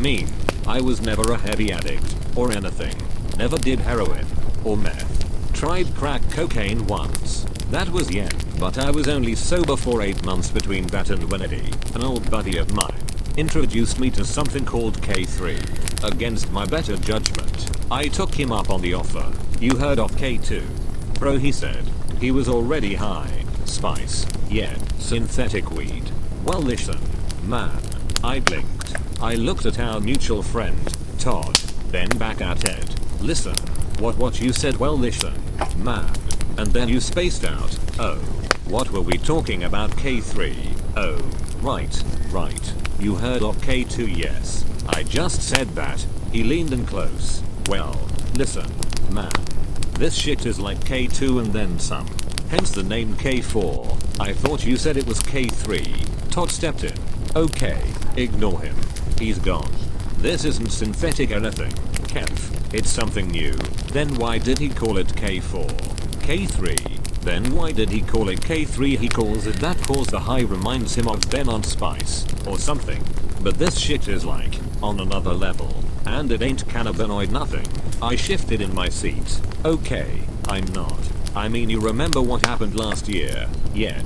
Mean. I was never a heavy addict or anything. Never did heroin or meth. Tried crack cocaine once. That was the end, but I was only sober for 8 months between that and when Eddie, an old buddy of mine, introduced me to something called K3. Against my better judgment, I took him up on the offer. You heard of K2? Bro, he said. He was already high. Spice. Yeah, synthetic weed. Well listen, man. I blinked. I looked at our mutual friend, Todd, then back at Ed. Listen. What you said? Well listen, man. And then you spaced out. Oh. What were we talking about? K3. Oh. Right. You heard of K2? Yes. I just said that. He leaned in close. Well, listen, man. This shit is like K2 and then some. Hence the name K4. I thought you said it was K3. Todd stepped in. Okay, ignore him. He's gone. This isn't synthetic anything, Kev. It's something new. Then why did he call it K4? K3. Then why did he call it K3? He calls it that cause the high reminds him of Ben on Spice or something. But this shit is like on another level. And it ain't cannabinoid nothing. I shifted in my seat. Okay, I'm not. I mean, you remember what happened last year? Yeah.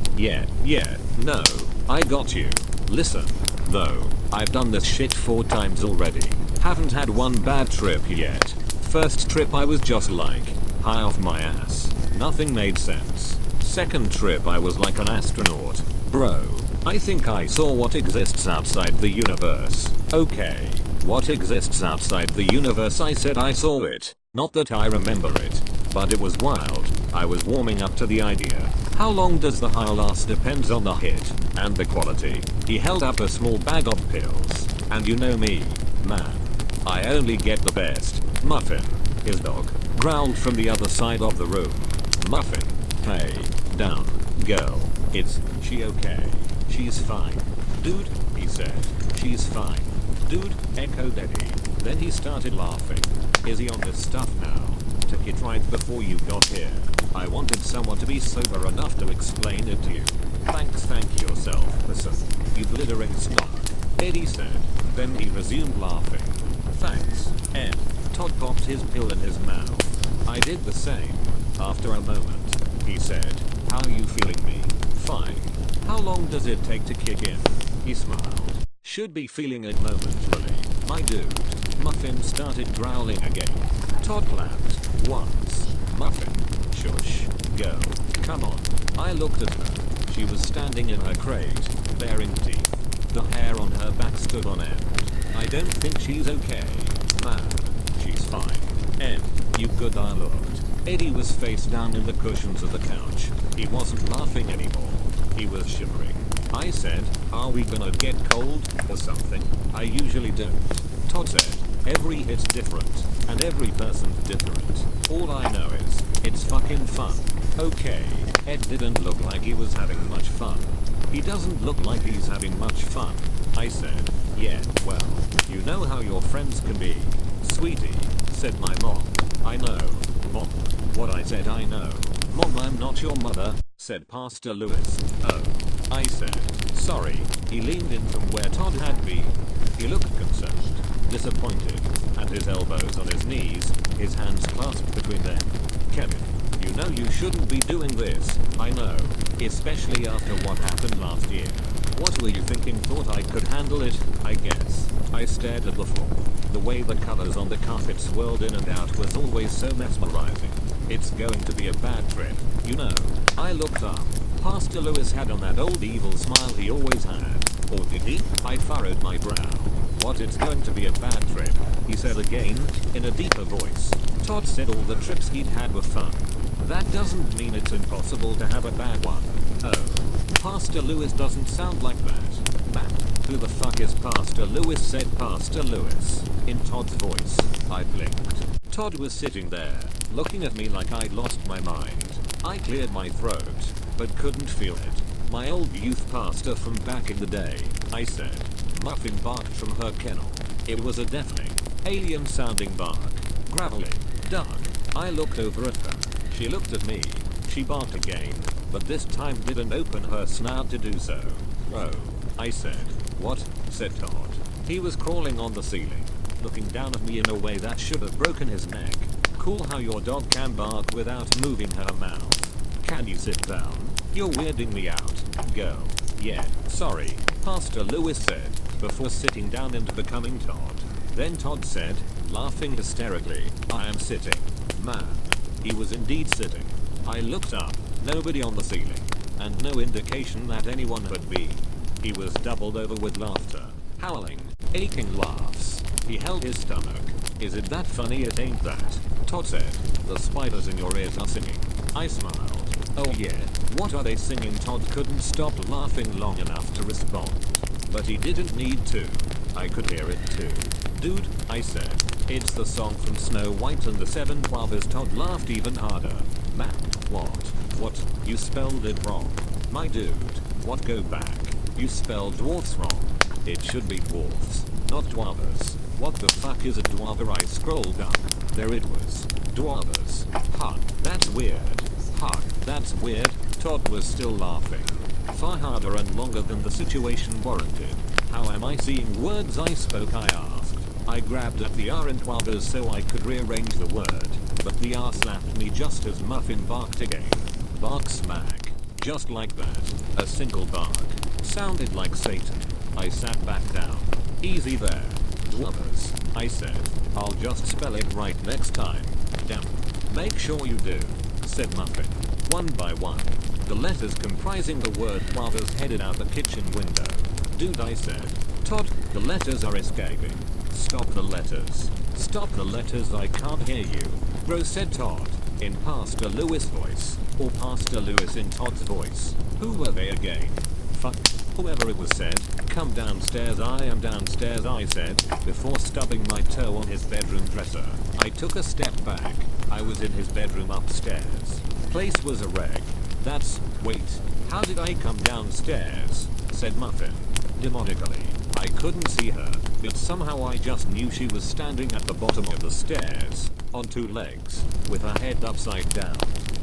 No, I got you. Listen, though, I've done this shit 4 times already. Haven't had one bad trip yet. First trip I was just like, high off my ass. Nothing made sense. Second trip I was like an astronaut. Bro, I think I saw what exists outside the universe. Okay, what exists outside the universe? I said I saw it. Not that I remember it. But it was wild. I was warming up to the idea. How long does the high last? Depends on the hit and the quality. He held up a small bag of pills. And you know me, man. I only get the best. Muffin. His dog growled from the other side of the room. Muffin. Hey, down, girl. Is she okay? She's fine. Dude, he said. She's fine. Dude, echoed Eddie. Then he started laughing. Is he on this stuff now? Took it right before you got here. I wanted someone to be sober enough to explain it to you. Thank yourself, listen. You glittering snot. Eddie said. Then he resumed laughing. Thanks, Ed. Todd popped his pill in his mouth. I did the same. After a moment, he said, how are you feeling? Me? Fine. How long does it take to kick in? He smiled. Should be feeling it momentarily. My dude. Muffin started growling again. Todd clapped. Once. Muffin. Shush. Girl. Come on. I looked at her. She was standing in her crate, baring teeth. The hair on her back stood on end. I don't think she's okay. Man. She's fine. Ed, you good? I looked. Eddie was face down in the cushions of the couch. He wasn't laughing anymore. He was shivering. I said, are we gonna get cold or something? I usually don't. Todd said, every hit's different, and every person's different. All I know is, it's fucking fun. Okay, Ed didn't look like he was having much fun. He doesn't look like he's having much fun. I said, yeah, well, you know how your friends can be. Sweetie, said my mom. I know, Mom. What I said I know. Mom, I'm not your mother, said Pastor Lewis. Oh. I said, sorry. He leaned in from where Todd had been. He looked concerned, disappointed, and his elbows on his knees, his hands clasped between them. Kevin, you know you shouldn't be doing this. I know, especially after what happened last year. What were you thinking? Thought I could handle it, I guess. I stared at the floor. The way the colors on the carpet swirled in and out was always so mesmerizing. It's going to be a bad trip, you know. I looked up. Pastor Lewis had on that old evil smile he always had. Or did he? I furrowed my brow. What, it's going to be a bad trip, he said again, in a deeper voice. Todd said all the trips he'd had were fun. That doesn't mean it's impossible to have a bad one. Oh. Pastor Lewis doesn't sound like that. Man, who the fuck is Pastor Lewis? Said Pastor Lewis, in Todd's voice. I blinked. Todd was sitting there, looking at me like I'd lost my mind. I cleared my throat, but couldn't feel it. My old youth pastor from back in the day, I said. Muffin barked from her kennel. It was a deafening, alien-sounding bark. Gravelly, dark. I looked over at her. She looked at me. She barked again, but this time didn't open her snout to do so. Oh, I said. What? Said Todd. He was crawling on the ceiling, looking down at me in a way that should have broken his neck. Cool how your dog can bark without moving her mouth. Can you sit down? You're weirding me out. Go. Yeah, sorry, Pastor Lewis said, before sitting down and becoming Todd. Then Todd said, laughing hysterically, I am sitting. Man. He was indeed sitting. I looked up, nobody on the ceiling, and no indication that anyone would be. He was doubled over with laughter, howling, aching laughs. He held his stomach. Is it that funny? It ain't that. Todd said, the spiders in your ears are singing. I smiled. Oh yeah, what are they singing? Todd couldn't stop laughing long enough to respond. But he didn't need to. I could hear it too. Dude, I said. It's the song from Snow White and the Seven Dwarfs. Todd laughed even harder. Man, what? You spelled it wrong. My dude, what? Go back. You spelled dwarfs wrong. It should be dwarfs, not dwarfs. What the fuck is a dwarf? I scrolled up. There it was. Dwarfs. Huh, that's weird. Huh, that's weird. Todd was still laughing. Far harder and longer than the situation warranted. How am I seeing words I spoke? I asked. I grabbed at the R and dwarfs so I could rearrange the word, but the R slapped me just as Muffin barked again. Bark smack. Just like that. A single bark. Sounded like Satan. I sat back down. Easy there. Dwarfs, I said. I'll just spell it right next time. Damn. Make sure you do, said Muffin. One by one, the letters comprising the word dwarfs headed out the kitchen window. Dude, I said. Todd, the letters are escaping. Stop the letters. Stop the letters, I can't hear you. Bro, said Todd, in Pastor Lewis' voice, or Pastor Lewis in Todd's voice. Who were they again? Fuck. Whoever it was said, come downstairs. I am downstairs, I said, before stubbing my toe on his bedroom dresser. I took a step back. I was in his bedroom upstairs. Place was a wreck. Wait, how did I come downstairs? Said Muffin, demonically. I couldn't see her, but somehow I just knew she was standing at the bottom of the stairs, on two legs, with her head upside down.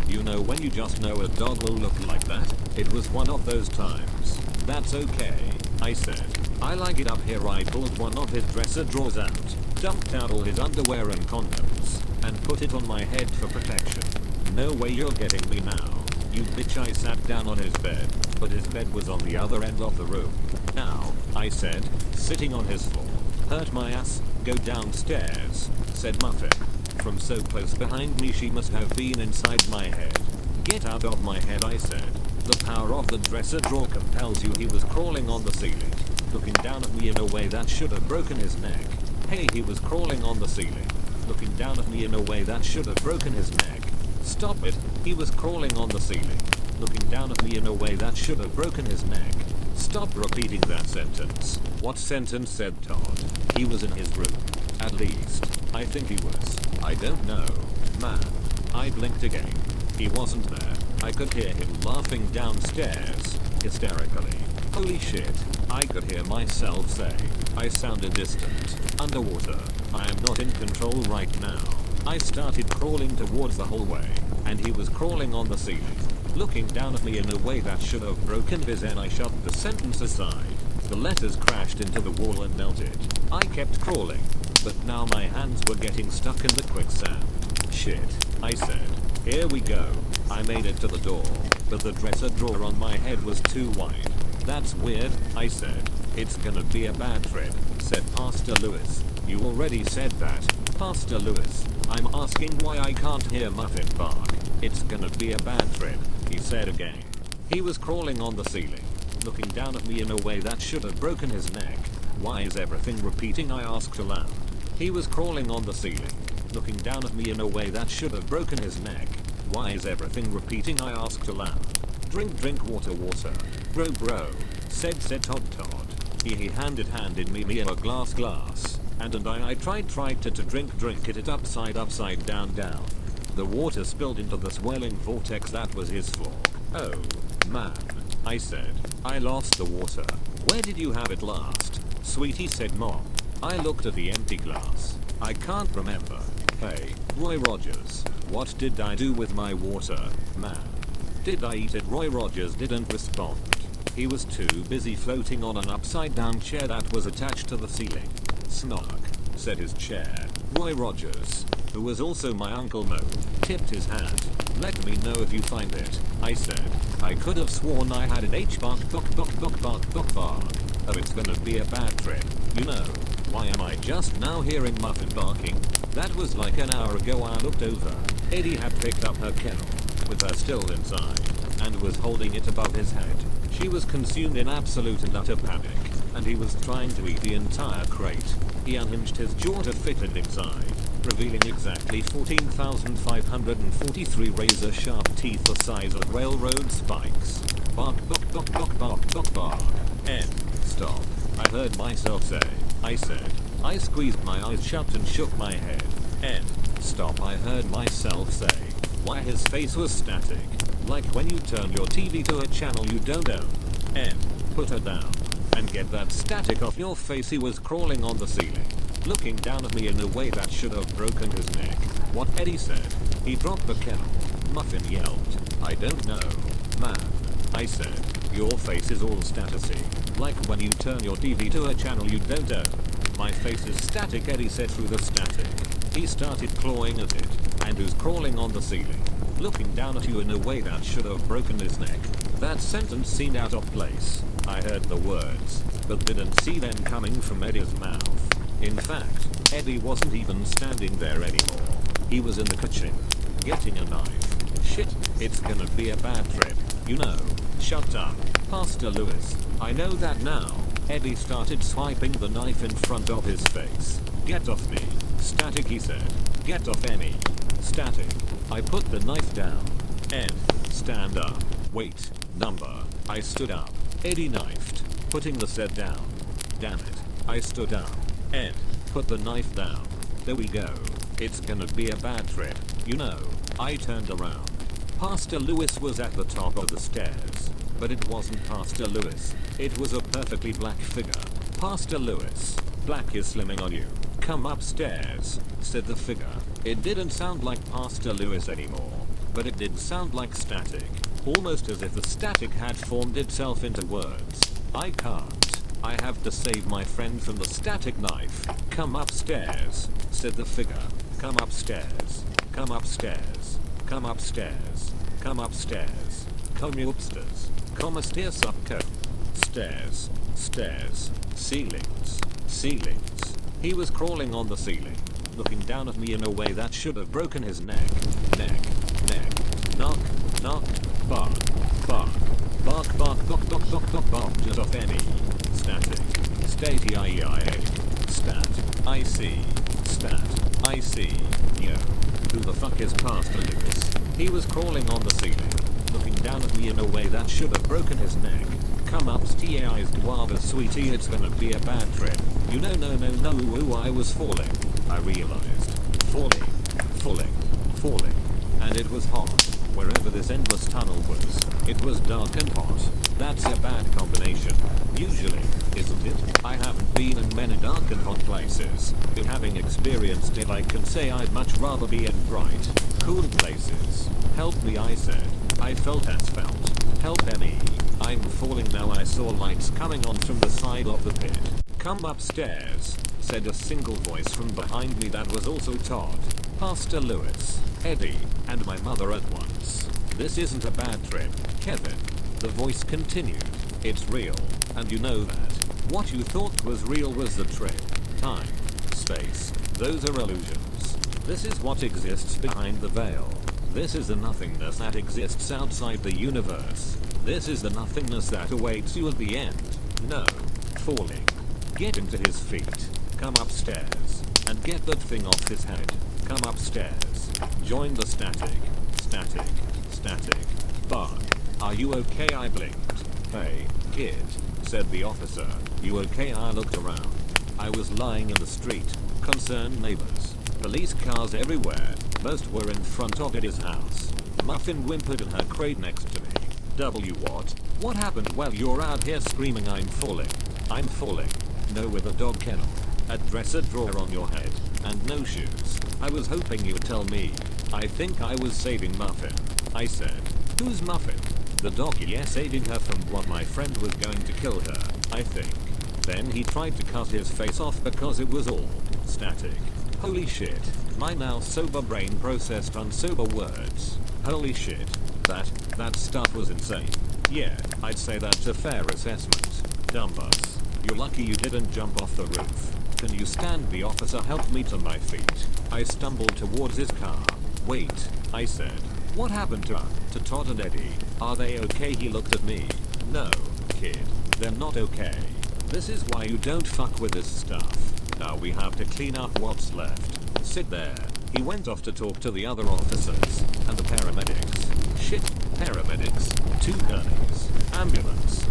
You know when you just know a dog will look like that? It was one of those times. That's okay, I said. I like it up here. I pulled one of his dresser drawers out, dumped out all his underwear and condoms, and put it on my head for protection. No way you're getting me now. You bitch. I sat down on his bed, but his bed was on the other end of the room. Now, I said, sitting on his floor. Hurt my ass, go downstairs, said Muffin. From so close behind me she must have been inside my head. Get out of my head, I said. The power of the dresser drawer compels you. He was crawling on the ceiling, looking down at me in a way that should have broken his neck. Hey, he was crawling on the ceiling, looking down at me in a way that should have broken his neck. Stop it. He was crawling on the ceiling, looking down at me in a way that should have broken his neck. Stop repeating that sentence. What sentence? Said Todd. He was in his room. At least, I think he was. I don't know. Man. I blinked again. He wasn't there. I could hear him laughing downstairs, hysterically. Holy shit. I could hear myself say. I sounded distant. Underwater. I am not in control right now. I started crawling towards the hallway, and he was crawling on the ceiling, looking down at me in a way that should have broken his neck. I shoved the sentence aside. The letters crashed into the wall and melted. I kept crawling, but now my hands were getting stuck in the quicksand. Shit, I said. Here we go. I made it to the door, but the dresser drawer on my head was too wide. That's weird, I said. It's gonna be a bad trip, said Pastor Lewis. You already said that, Pastor Lewis. I'm asking why I can't hear Muffin bark. It's gonna be a bad trip, he said again. He was crawling on the ceiling, looking down at me in a way that should have broken his neck. Why is everything repeating? I asked aloud. He was crawling on the ceiling, looking down at me in a way that should have broken his neck. Why is everything repeating? I asked aloud. Drink water. Bro, said Todd. He handed me a glass. And I tried to drink it upside down. The water spilled into the swirling vortex that was his floor. Oh, man, I said. I lost the water. Where did you have it last? Sweetie, said Mom. I looked at the empty glass. I can't remember. Hey, Roy Rogers, what did I do with my water, man? Did I eat it? Roy Rogers didn't respond. He was too busy floating on an upside down chair that was attached to the ceiling. Snark, said his chair. Roy Rogers, who was also my Uncle Mo, tipped his hat. Let me know if you find it, I said. I could have sworn I had an H bark. Oh, it's gonna be a bad trip, you know. Why am I just now hearing Muffin barking? That was like an hour ago. I looked over. Eddie had picked up her kennel, with her still inside, and was holding it above his head. She was consumed in absolute and utter panic, and he was trying to eat the entire crate. He unhinged his jaw to fit it inside, revealing exactly 14,543 razor-sharp teeth the size of railroad spikes. Bark. End. Stop. I heard myself say. I said. I squeezed my eyes shut and shook my head. End. Stop. I heard myself say. Why his face was static. Like when you turn your TV to a channel you don't own. End. Put her down. And get that static off your face. He was crawling on the ceiling, looking down at me in a way that should have broken his neck. What Eddie said. He dropped the kennel. Muffin yelped. I don't know. Man. I said. Your face is all static. Like when you turn your TV to a channel you don't own. My face is static, Eddie said through the static. He started clawing at it, and was crawling on the ceiling, looking down at you in a way that should have broken his neck. That sentence seemed out of place. I heard the words, but didn't see them coming from Eddie's mouth. In fact, Eddie wasn't even standing there anymore. He was in the kitchen, getting a knife. Shit, it's gonna be a bad trip, you know. Shut up, Pastor Lewis. I know that now. Eddie started swiping the knife in front of his face. Get off me. Static, he said. Get off Emmy. Static. I put the knife down. Ed. Stand up. Wait. Number. I stood up. Eddie knifed, putting the set down. Damn it. I stood up. Ed. Put the knife down. There we go. It's gonna be a bad trip, you know. I turned around. Pastor Lewis was at the top of the stairs. But it wasn't Pastor Lewis. It was a perfectly black figure. Pastor Lewis. Black is slimming on you. Come upstairs, said the figure. It didn't sound like Pastor Lewis anymore, but it did sound like static. Almost as if the static had formed itself into words. I can't. I have to save my friend from the static knife. Come upstairs, said the figure. Come upstairs. Come upstairs. Come upstairs. Come upstairs. Come upstairs. Come upstairs up. Stairs. Stairs. Ceilings. Ceilings. He was crawling on the ceiling, looking down at me in a way that should have broken his neck. Neck. Knock. Knock. Bark. Bark. Bark. Bark. Just off any. Static. Statey IEIA. Stat. I see. Stat. I see. Yo. Who the fuck is Pastor Lewis? He was crawling on the ceiling, looking down at me in a way that should have broken his neck. Come up, TAI's guava sweetie, it's gonna be a bad trip. You know, no, I was falling. I realized. Falling. And it was hot. Wherever this endless tunnel was, it was dark and hot. That's a bad combination. Usually, isn't it? I haven't been in many dark and hot places. But having experienced it, I can say I'd much rather be in bright, cool places. Help me, I said. I felt asphalt. Help Emmy. I'm falling now. I saw lights coming on from the side of the pit. Come upstairs, said a single voice from behind me that was also Todd, Pastor Lewis, Eddie, and my mother at once. This isn't a bad trip, Kevin. The voice continued. It's real, and you know that. What you thought was real was the trip. Time, space, those are illusions. This is what exists behind the veil. This is the nothingness that exists outside the universe. This is the nothingness that awaits you at the end. No. Falling. Get into his feet. Come upstairs. And get that thing off his head. Come upstairs. Join the static. Static. Bark. Are you okay? I blinked. Hey, kid, said the officer. You okay? I looked around. I was lying in the street. Concerned neighbors. Police cars everywhere. Most were in front of Eddie's house. Muffin whimpered in her crate next to me. W what? What happened? Well, you're out here screaming I'm falling. I'm falling. No, with a dog kennel, a dresser drawer on your head, and no shoes. I was hoping you'd tell me. I think I was saving Muffin. I said. Who's Muffin? The dog, yes, saving her from what my friend was going to kill her, I think. Then he tried to cut his face off because it was all static. Holy shit. My now sober brain processed unsober words. Holy shit. That stuff was insane. Yeah, I'd say that's a fair assessment. Dumb bus. You're lucky you didn't jump off the roof. Can you stand? The officer helped me to my feet. I stumbled towards his car. Wait, I said. What happened to Todd and Eddie? Are they okay? He looked at me. No, kid. They're not okay. This is why you don't fuck with this stuff. Now we have to clean up what's left. Sit there. He went off to talk to the other officers and the paramedics. Shit, paramedics. 2 gurneys. Ambulance.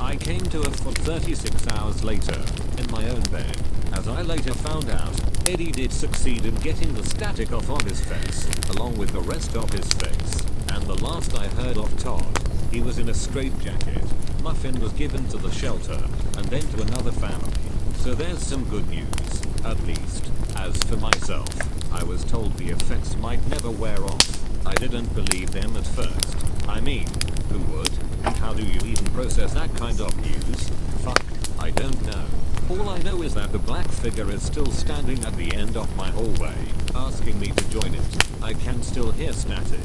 I came to a full 36 hours later, in my own bed. As I later found out, Eddie did succeed in getting the static off of his face, along with the rest of his face. And the last I heard of Todd, he was in a straitjacket. Muffin was given to the shelter, and then to another family. So there's some good news, at least. As for myself, I was told the effects might never wear off. I didn't believe them at first. I mean, who would? And how do you even process that kind of news? Fuck, I don't know. All I know is that the black figure is still standing at the end of my hallway, asking me to join it. I can still hear static.